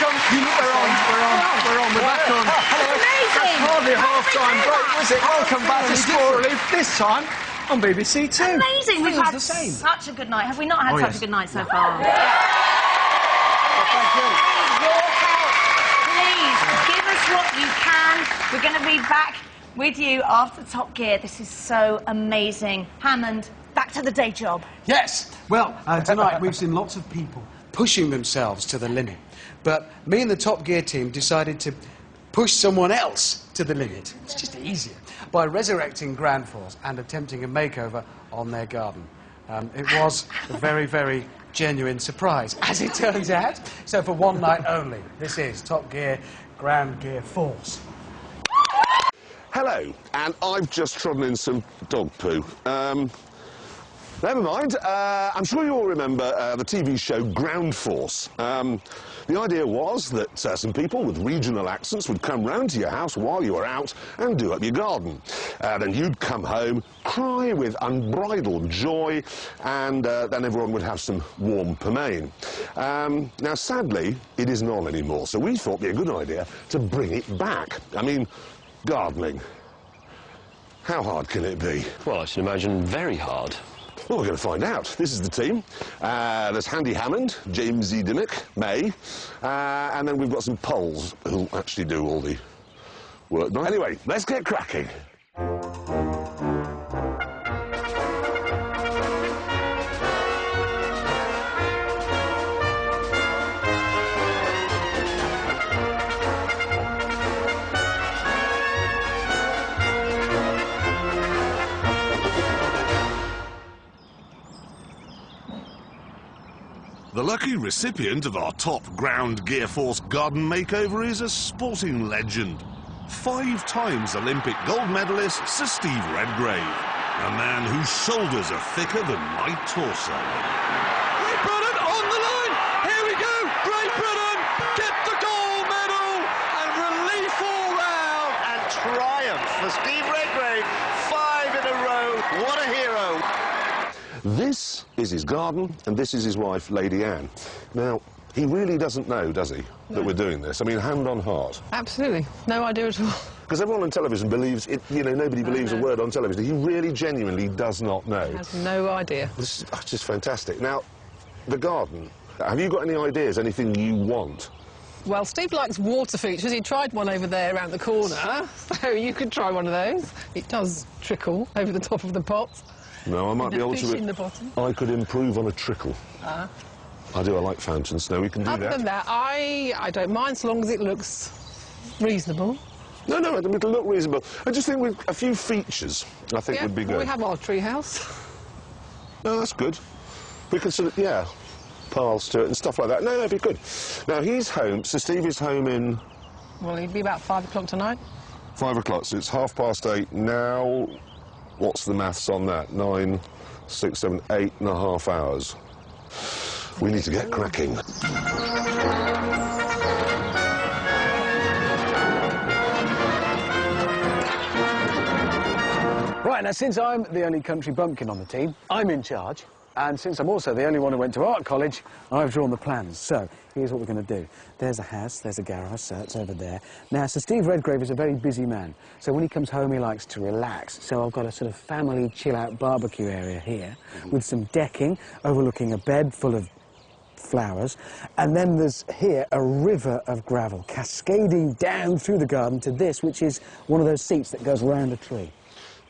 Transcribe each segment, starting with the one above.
welcome. We're back on. Amazing. That's hardly a half-time break, was it? Welcome back to Score Relief, this time on BBC Two. Amazing. We've had the same. such a good night. Have we not had such a good night so far? Thank you. Your help. Please, give us what you can. We're going to be back with you after Top Gear. This is so amazing. Hammond, back to the day job. Yes. Well, tonight we've seen lots of people pushing themselves to the limit. But me and the Top Gear team decided to push someone else to the limit. It's just easier. By resurrecting Grand Force and attempting a makeover on their garden. It was a very, very genuine surprise, as it turns out. So for one night only, this is Top Gear Grand Gear Force. Hello, and I've just trodden in some dog poo. Never mind. I'm sure you all remember the TV show Ground Force. The idea was that some people with regional accents would come round to your house while you were out and do up your garden. Then you'd come home, cry with unbridled joy, and then everyone would have some warm pomain. Now, sadly, it isn't on anymore, so we thought it'd be a good idea to bring it back. I mean, gardening. How hard can it be? Well, I should imagine very hard. Well, we're going to find out. This is the team. There's Handy Hammond, James E. Dimmock, May, and then we've got some Poles who'll actually do all the work. Anyway, let's get cracking. The lucky recipient of our top Ground Gear Force garden makeover is a sporting legend. 5 times Olympic gold medalist Sir Steve Redgrave, a man whose shoulders are thicker than my torso. Great Britain on the line! Here we go! Great Britain get the gold medal and relief all round and triumph for Steve Redgrave. 5 in a row. What a hero! This is his garden, and this is his wife, Lady Anne. Now, he really doesn't know, does he, that we're doing this? I mean, hand on heart. Absolutely. No idea at all. Because everyone on television believes it, you know, nobody believes a word on television. He really genuinely does not know. He has no idea. This is just fantastic. Now, the garden, have you got any ideas, anything you want? Well, Steve likes water features. He tried one over there around the corner, so you could try one of those. It does trickle over the top of the pot. No, I might be able to... in the bottom. I could improve on a trickle. I like fountains. No, we can do that. Other than that, I don't mind, so long as it looks reasonable. No, it'll look reasonable. I just think with a few features, I think would be good. We have our tree house. No, that's good. We could sort of, paths to it and stuff like that. No, that'd be good. Now, he's home, so Steve is home in... Well, he'd be about 5 o'clock tonight. 5 o'clock, so it's 8:30 now. What's the maths on that? 9, 6, 7, 8.5 hours. We need to get cracking. Right, now, since I'm the only country bumpkin on the team, I'm in charge. And since I'm also the only one who went to art college, I've drawn the plans. So, here's what we're going to do. There's a house, there's a garage, so it's over there. Now, Sir Steve Redgrave is a very busy man. So when he comes home, he likes to relax. So I've got a sort of family chill-out barbecue area here with some decking overlooking a bed full of flowers. And then there's here a river of gravel cascading down through the garden to this, which is one of those seats that goes round a tree.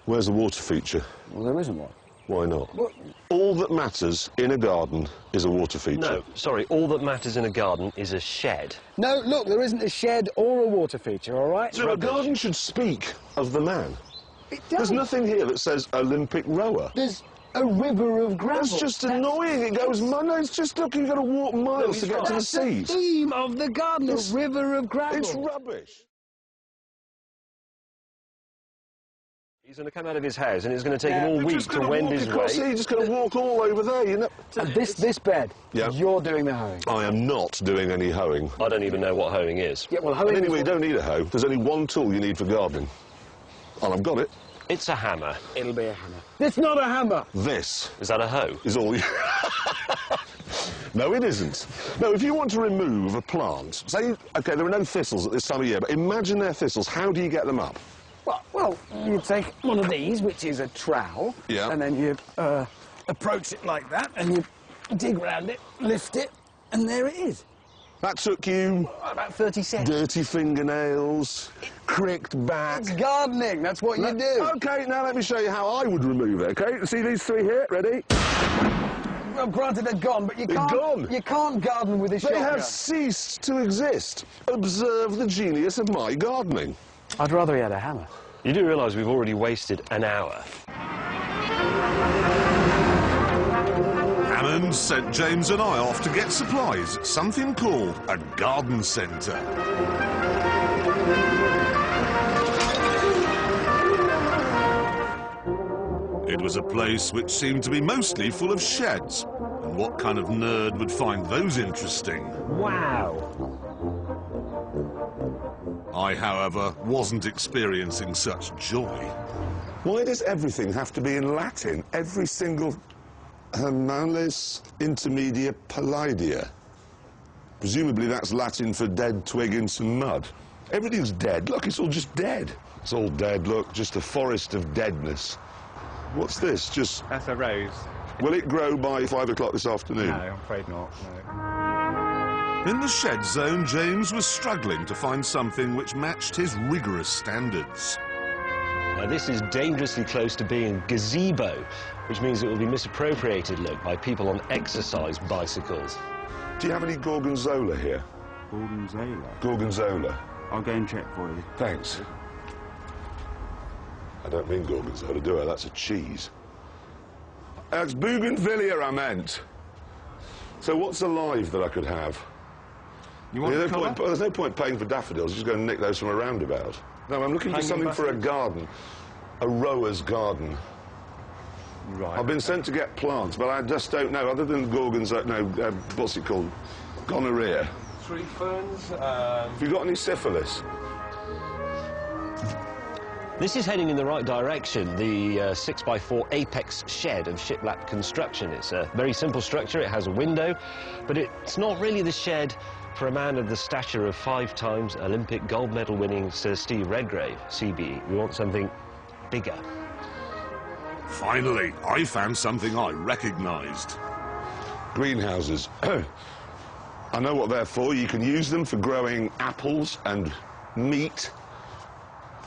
Where's the water feature? Well, there isn't one. Why not? What? All that matters in a garden is a water feature. No, sorry, all that matters in a garden is a shed. No, look, there isn't a shed or a water feature, all right? So a garden should speak of the man. It does. There's nothing here that says Olympic rower. There's a river of gravel. That's just annoying. It goes, no, it's just, look, you've got to walk miles to get to the seat. That's the theme of the garden, a river of gravel. It's rubbish. He's going to come out of his house and it's going to take him all week to wend his way. He's just going to walk all over there, you know. And this bed, you're doing the hoeing. I am not doing any hoeing. I don't even know what hoeing is. Yeah, well, hoeing anyway, you don't need a hoe. There's only one tool you need for gardening. And I've got it. It's a hammer. It'll be a hammer. It's not a hammer. This. Is that a hoe? Is all you... No, it isn't. No, if you want to remove a plant, say, OK, there are no thistles at this time of year, but imagine they're thistles. How do you get them up? Well, you take one of these, which is a trowel, Yeah. and then you approach it like that, and you dig round it, lift it, and there it is. That took you... About 30 seconds. Dirty fingernails, cricked back. It's gardening, that's what you do. OK, now let me show you how I would remove it, OK? See these three here? Ready? Well, granted, they're gone, but you They're can't... gone. You can't garden with a They shotgun. have ceased to exist. Observe the genius of my gardening. I'd rather he had a hammer. You do realise we've already wasted an hour. Hammond sent James and I off to get supplies at something called a garden centre. It was a place which seemed to be mostly full of sheds. And what kind of nerd would find those interesting? Wow. I, however, wasn't experiencing such joy. Why does everything have to be in Latin? Every single... Hermalis intermedia palladia. Presumably that's Latin for dead twig in some mud. Everything's dead. Look, it's all just dead. It's all dead, look, just a forest of deadness. What's this? Just... That's a rose. Will it grow by 5 o'clock this afternoon? No, I'm afraid not, no. In the shed zone, James was struggling to find something which matched his rigorous standards. Now, this is dangerously close to being a gazebo, which means it will be misappropriated, look, by people on exercise bicycles. Do you have any gorgonzola here? Gorgonzola. Gorgonzola. I'll go and check for you. Thanks. I don't mean gorgonzola, do I? That's a cheese. It's bougainvillea I meant. So what's alive that I could have? You want There's the no colour? point, there's no point paying for daffodils. Just go and nick those from a roundabout. No, I'm looking for Hanging something for a baskets? garden. A rower's garden. Right. I've been sent to get plants, but I just don't know. Other than gorgonzola, no, what's it called? Gonorrhea. Tree ferns, Have you got any syphilis? This is heading in the right direction, the 6x4 Apex shed of Shiplap Construction. It's a very simple structure, it has a window, but it's not really the shed for a man of the stature of 5-time Olympic gold medal winning Sir Steve Redgrave, CBE. We want something bigger. Finally, I found something I recognised. Greenhouses. I know what they're for. You can use them for growing apples and meat,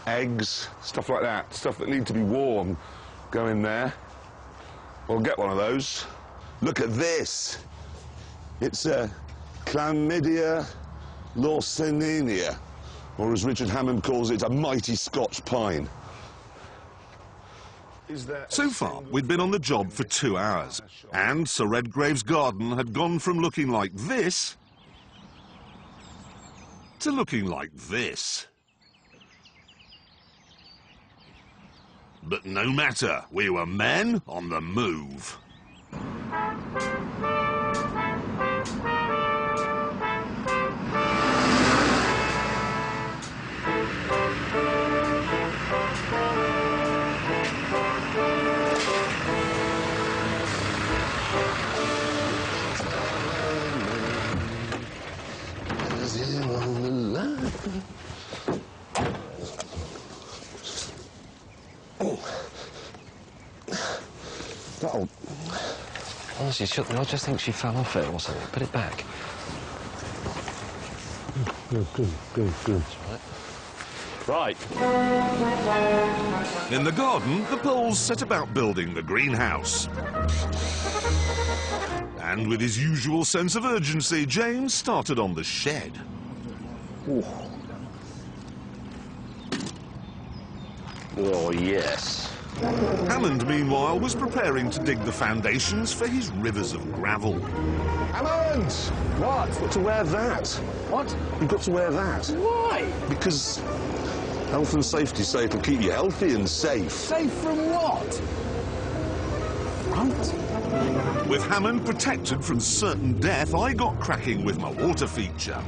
eggs, stuff like that. Stuff that need to be warm. Go in there. Well, get one of those. Look at this. It's a Chlamydia lawsonina, or as Richard Hammond calls it, a mighty Scotch pine. So far, we'd been on the job for 2 hours, and Sir Redgrave's garden had gone from looking like this to looking like this. But no matter, we were men on the move. That'll... Honestly, I just think she fell off it or something. Put it back. Good. Right. In the garden, the Poles set about building the greenhouse. And with his usual sense of urgency, James started on the shed. Oh, yes. Hammond, meanwhile, was preparing to dig the foundations for his rivers of gravel. Hammond! What? You've got to wear that. What? You've got to wear that. Why? Because health and safety say it'll keep you healthy and safe. Safe from what? Right. With Hammond protected from certain death, I got cracking with my water feature.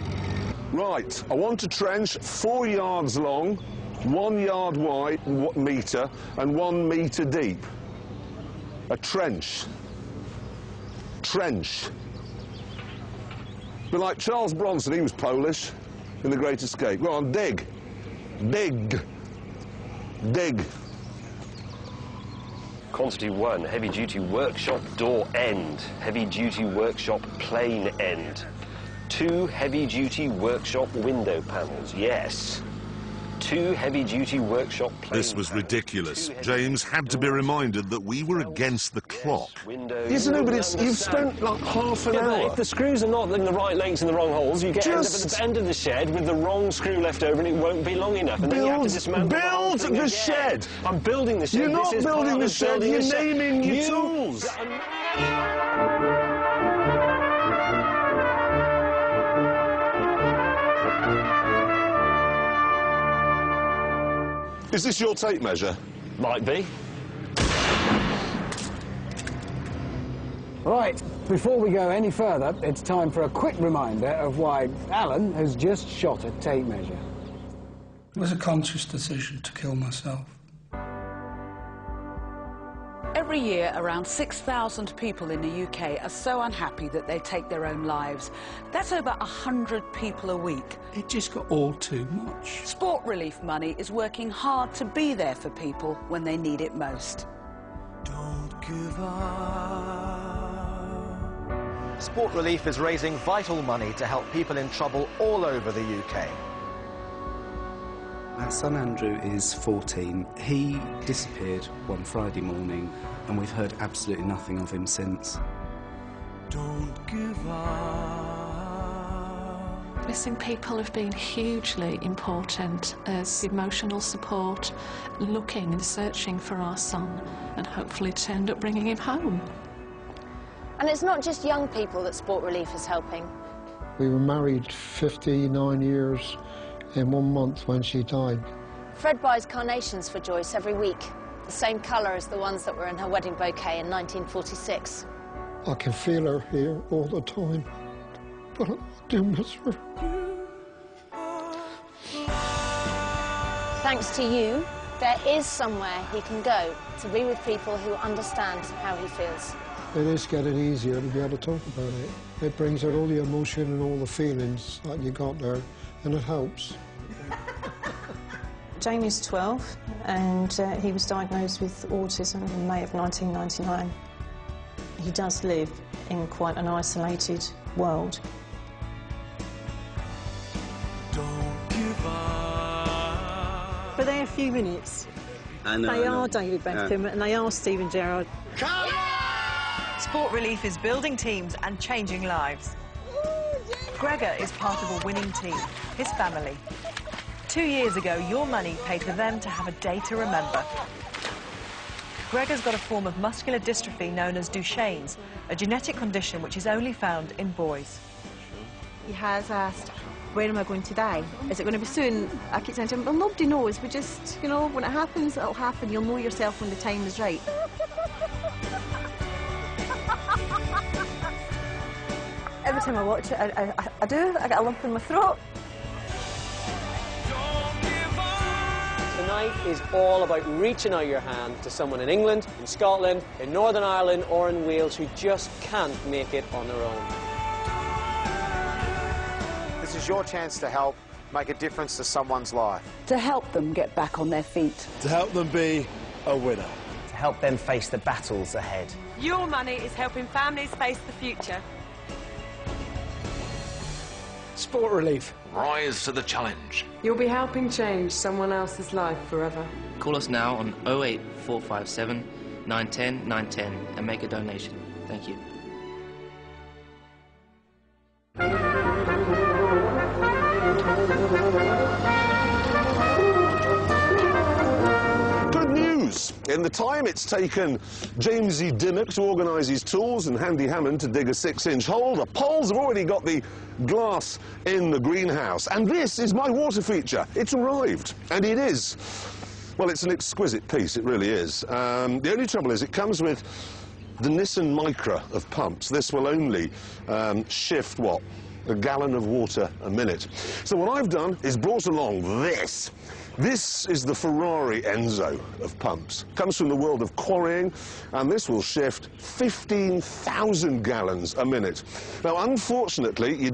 Right, I want a trench 4 yards long, 1 yard wide, metre, and 1 metre deep. A trench. Trench. But like Charles Bronson, he was Polish in The Great Escape. Go on, dig. Dig. Dig. Quantity 1, heavy-duty workshop door end. Heavy-duty workshop plane end. 2 heavy-duty workshop window panels, yes. 2 heavy-duty workshop plane This was ridiculous. James had to be reminded that we were against the clock. Yes, no, but you've spent like half an hour. If the screws are not in the right lengths in the wrong holes, you get Just at the end of the shed with the wrong screw left over and it won't be long enough. And then you have to dismantle build the the shed. I'm building the shed. You're not This is building part the of shed, building you're the shed. naming your tools. Is this your tape measure? Might be. Right, before we go any further, it's time for a quick reminder of why Alan has just shot a tape measure. It was a conscious decision to kill myself. Every year, around 6,000 people in the UK are so unhappy that they take their own lives. That's over 100 people a week. It just got all too much. Sport Relief Money is working hard to be there for people when they need it most. Don't give up. Sport Relief is raising vital money to help people in trouble all over the UK. Our son Andrew is 14. He disappeared one Friday morning and we've heard absolutely nothing of him since. Don't give up. Missing people have been hugely important as emotional support, looking and searching for our son, and hopefully to end up bringing him home. And it's not just young people that Sport Relief is helping. We were married 59 years in 1 month when she died. Fred buys carnations for Joyce every week, the same colour as the ones that were in her wedding bouquet in 1946. I can feel her here all the time, but I do miss her. Thanks to you, there is somewhere he can go to be with people who understand how he feels. It is getting easier to be able to talk about it. It brings out all the emotion and all the feelings that you got there, and it helps. Jamie's 12 and he was diagnosed with autism in May of 1999. He does live in quite an isolated world. Don't give up. But they are a few minutes. They are David Beckham and they are Steven Gerrard. Sport Relief is building teams and changing lives. Gregor is part of a winning team, his family. 2 years ago, your money paid for them to have a day to remember. Gregor's got a form of muscular dystrophy known as Duchenne's, a genetic condition which is only found in boys. He has asked, when am I going to die? Is it going to be soon? I keep saying to him, well, nobody knows. We just, you know, when it happens, it'll happen. You'll know yourself when the time is right. Every time I watch it, I get a lump in my throat. Tonight is all about reaching out your hand to someone in England, in Scotland, in Northern Ireland or in Wales who just can't make it on their own. This is your chance to help make a difference to someone's life. To help them get back on their feet. To help them be a winner. To help them face the battles ahead. Your money is helping families face the future. Sport Relief. Rise to the challenge. You'll be helping change someone else's life forever. Call us now on 08457 910 910 and make a donation. Thank you. Good news! In the time it's taken Jamesy Dimmock to organise his tools and Handy Hammond to dig a 6-inch hole, the Poles have already got the glass in the greenhouse. And this is my water feature. It's arrived. And it is. Well, it's an exquisite piece, it really is. The only trouble is it comes with the Nissan Micra of pumps. This will only shift, what, a gallon of water a minute. So what I've done is brought along this. This is the Ferrari Enzo of pumps. Comes from the world of quarrying, and this will shift 15,000 gallons a minute. Now, unfortunately, you